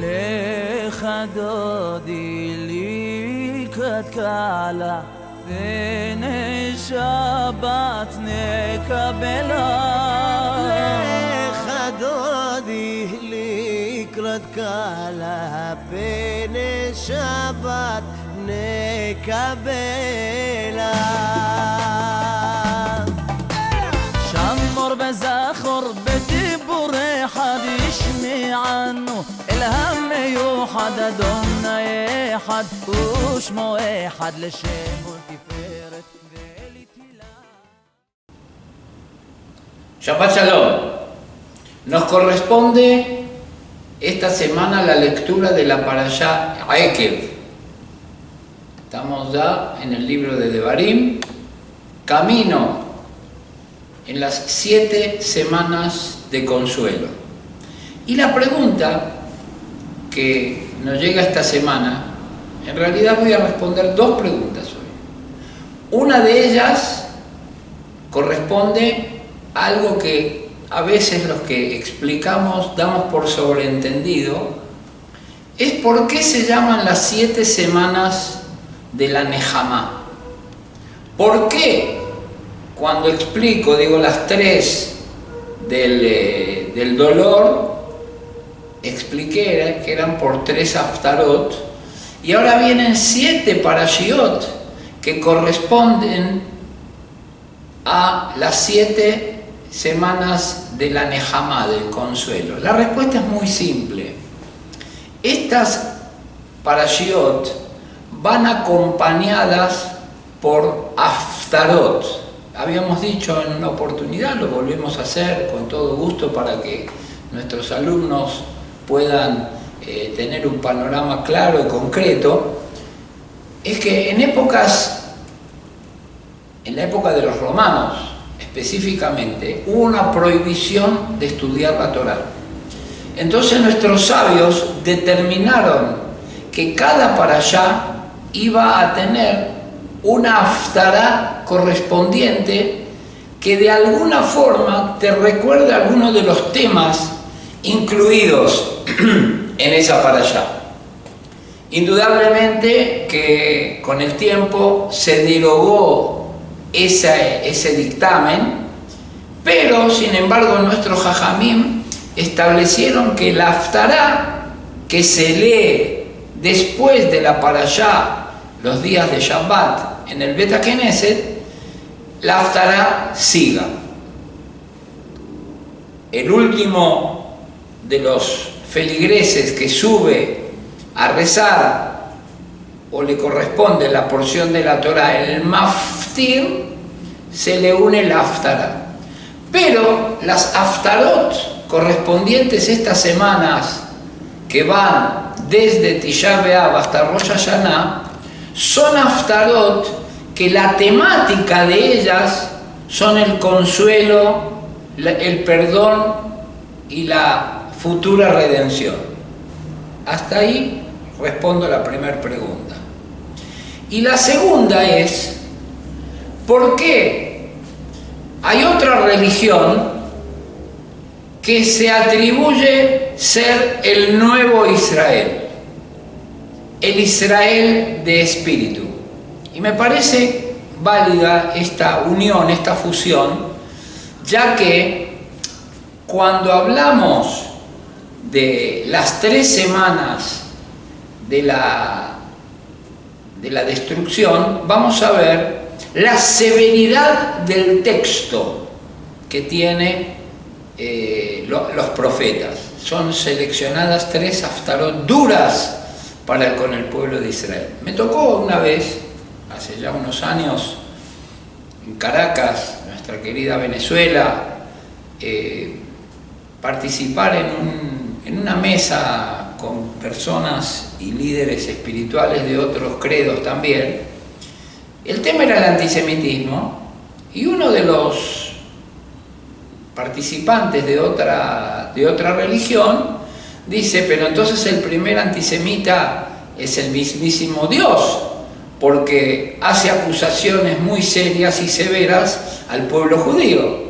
לך דודי לקראת קהלה בני שבת נקבלה לך דודי לקראת קהלה בני שבת נקבלה שמור בזכור בדיבור אחד ישמענו אל המיוחד אדוני אחד ושמו אחד לשם ולתפארת ולתהילה. Shabbat Shalom. Nos corresponde esta semana la lectura de la Parashá Ekev. Estamos ya en el libro de Devarim, camino en las 7 semanas de consuelo. Y la pregunta que nos llega esta semana, en realidad voy a responder 2 preguntas hoy. Una de ellas corresponde a algo que a veces los que explicamos damos por sobreentendido, es por qué se llaman las 7 semanas de la Nejamá. ¿Por qué cuando explico, digo las 3 del dolor, expliqué que eran por 3 Haftarot, y ahora vienen 7 Parashiot que corresponden a las 7 semanas de la Nejamá, del consuelo? La respuesta es muy simple. Estas Parashiot van acompañadas por Haftarot. Habíamos dicho en una oportunidad, lo volvemos a hacer con todo gusto para que nuestros alumnos puedan tener un panorama claro y concreto. Es que en la época de los romanos específicamente, hubo una prohibición de estudiar la Torá. Entonces nuestros sabios determinaron que cada parashá iba a tener una haftará correspondiente que de alguna forma te recuerde algunos de los temas incluidos en esa parashá. Indudablemente que con el tiempo se derogó ese dictamen, pero sin embargo nuestros jajamim establecieron que la haftará que se lee después de la parashá los días de Shabbat en el Bet Knesset, la haftará siga. El último de los feligreses que sube a rezar o le corresponde la porción de la Torá, el maftir, se le une la haftará. Pero las haftarot correspondientes estas semanas que van desde Tisha B'Av hasta Rosh Hashanah son haftarot que la temática de ellas son el consuelo, el perdón y la futura redención. Hasta ahí respondo la primera pregunta. Y la segunda es, ¿por qué hay otra religión que se atribuye ser el nuevo Israel? El Israel de espíritu. Y me parece válida esta unión, esta fusión, ya que cuando hablamos de las 3 semanas de la destrucción, vamos a ver la severidad del texto que tiene los profetas. Son seleccionadas 3 haftarot duras con el pueblo de Israel. Me tocó una vez, hace ya unos años, en Caracas, nuestra querida Venezuela, participar en una mesa con personas y líderes espirituales de otros credos también. El tema era el antisemitismo, y uno de los participantes de otra religión dice: pero entonces el primer antisemita es el mismísimo Dios, porque hace acusaciones muy serias y severas al pueblo judío,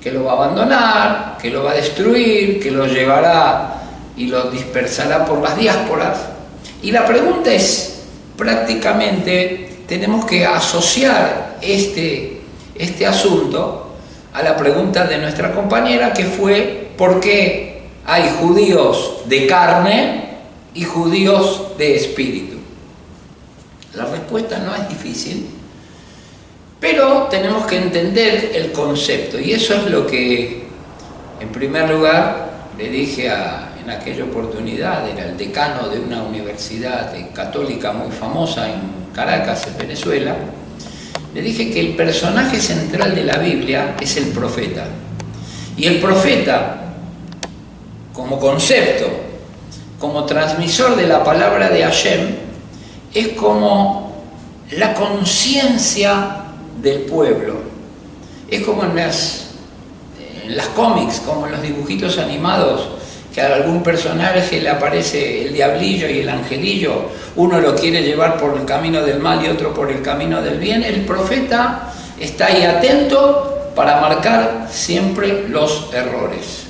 que lo va a abandonar, que lo va a destruir, que lo llevará y lo dispersará por las diásporas. Y la pregunta es, prácticamente, tenemos que asociar este asunto a la pregunta de nuestra compañera, que fue: ¿por qué hay judíos de carne y judíos de espíritu? La respuesta no es difícil, pero tenemos que entender el concepto, y eso es lo que, en primer lugar, le dije en aquella oportunidad. Era el decano de una universidad católica muy famosa en Caracas, en Venezuela. Le dije que el personaje central de la Biblia es el profeta. Y el profeta, como concepto, como transmisor de la palabra de Hashem, es como la conciencia del pueblo. Es como en las cómics, como en los dibujitos animados, que a algún personaje le aparece el diablillo y el angelillo, uno lo quiere llevar por el camino del mal y otro por el camino del bien. El profeta está ahí atento para marcar siempre los errores.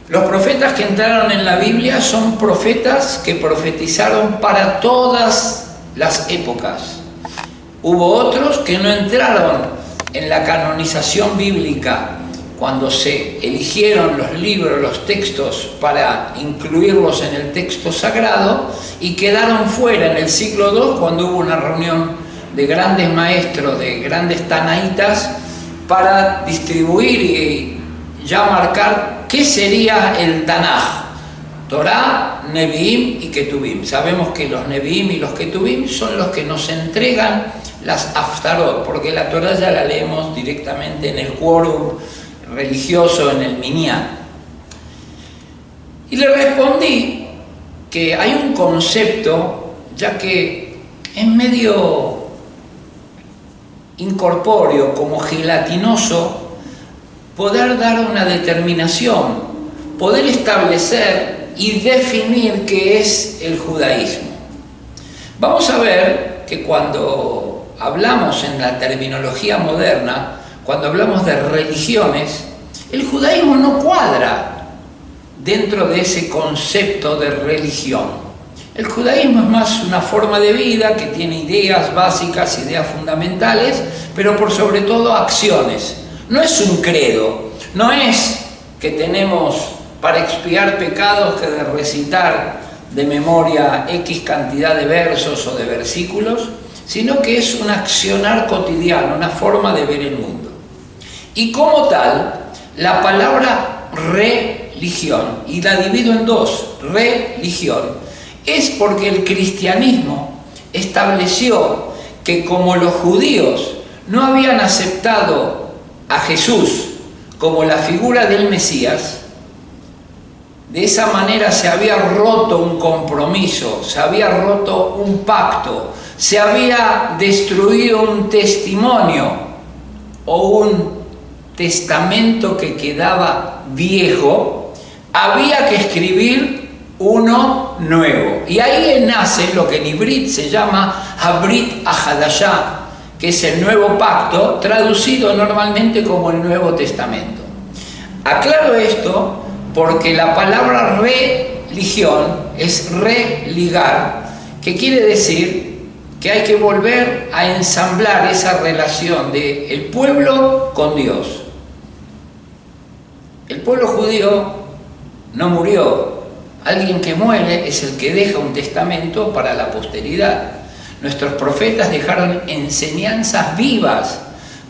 Los profetas que entraron en la Biblia son profetas que profetizaron para todas las épocas. Hubo otros que no entraron en la canonización bíblica cuando se eligieron los libros, los textos, para incluirlos en el texto sagrado, y quedaron fuera en el siglo II, cuando hubo una reunión de grandes maestros, de grandes tanaitas, para distribuir y ya marcar qué sería el Tanaj: Torá, Neviim y Ketuvim. Sabemos que los Neviim y los Ketuvim son los que nos entregan las Haftarot, porque la Torá ya la leemos directamente en el quórum religioso, en el Minyan. Y le respondí que hay un concepto, ya que es medio incorpóreo, como gelatinoso, poder dar una determinación, poder establecer y definir qué es el judaísmo. Vamos a ver que cuando hablamos en la terminología moderna, cuando hablamos de religiones, el judaísmo no cuadra dentro de ese concepto de religión. El judaísmo es más una forma de vida que tiene ideas básicas, ideas fundamentales, pero por sobre todo acciones. No es un credo, no es que tenemos para expiar pecados que de recitar de memoria X cantidad de versos o de versículos, sino que es un accionar cotidiano, una forma de ver el mundo. Y como tal, la palabra religión, y la divido en dos, religión, es porque el cristianismo estableció que como los judíos no habían aceptado a Jesús como la figura del Mesías, de esa manera se había roto un compromiso, se había roto un pacto, se había destruido un testimonio o un testamento que quedaba viejo. Había que escribir uno nuevo. Y ahí nace lo que en Ibrit se llama Habrit Ahadashá, que es el nuevo pacto, traducido normalmente como el Nuevo Testamento. Aclaro esto porque la palabra religión es religar, que quiere decir que hay que volver a ensamblar esa relación del pueblo con Dios. El pueblo judío no murió. Alguien que muere es el que deja un testamento para la posteridad. Nuestros profetas dejaron enseñanzas vivas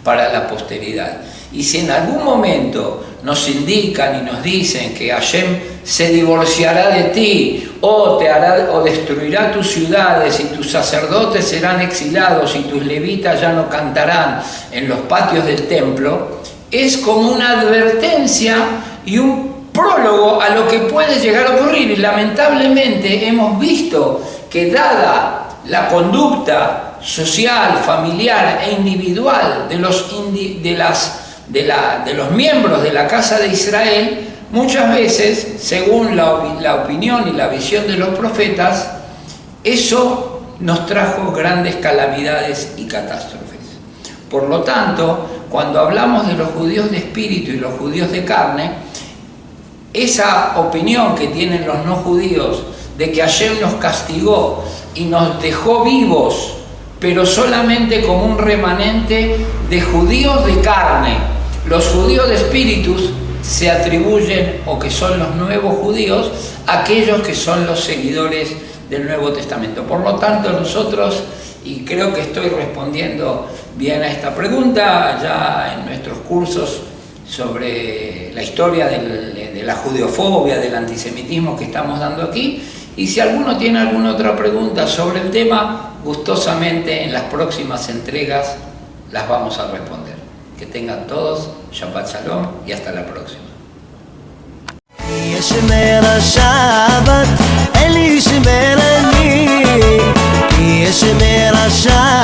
para la posteridad. Y si en algún momento nos indican y nos dicen que Hashem se divorciará de ti, o destruirá tus ciudades, y tus sacerdotes serán exilados, y tus levitas ya no cantarán en los patios del templo, es como una advertencia y un prólogo a lo que puede llegar a ocurrir. Y lamentablemente hemos visto que, dada la conducta social, familiar e individual de los miembros de la casa de Israel, muchas veces, según la opinión y la visión de los profetas, eso nos trajo grandes calamidades y catástrofes. Por lo tanto, cuando hablamos de los judíos de espíritu y los judíos de carne, esa opinión que tienen los no judíos de que Hashem nos castigó y nos dejó vivos, pero solamente como un remanente de judíos de carne. Los judíos de espíritus se atribuyen, o que son los nuevos judíos, a aquellos que son los seguidores del Nuevo Testamento. Por lo tanto, nosotros, y creo que estoy respondiendo bien a esta pregunta, ya en nuestros cursos sobre la historia de la judeofobia, del antisemitismo que estamos dando aquí, y si alguno tiene alguna otra pregunta sobre el tema, gustosamente en las próximas entregas las vamos a responder. Que tengan todos Shabbat Shalom y hasta la próxima. ישמר השבת, אל ישמרני, כי ישמר השבת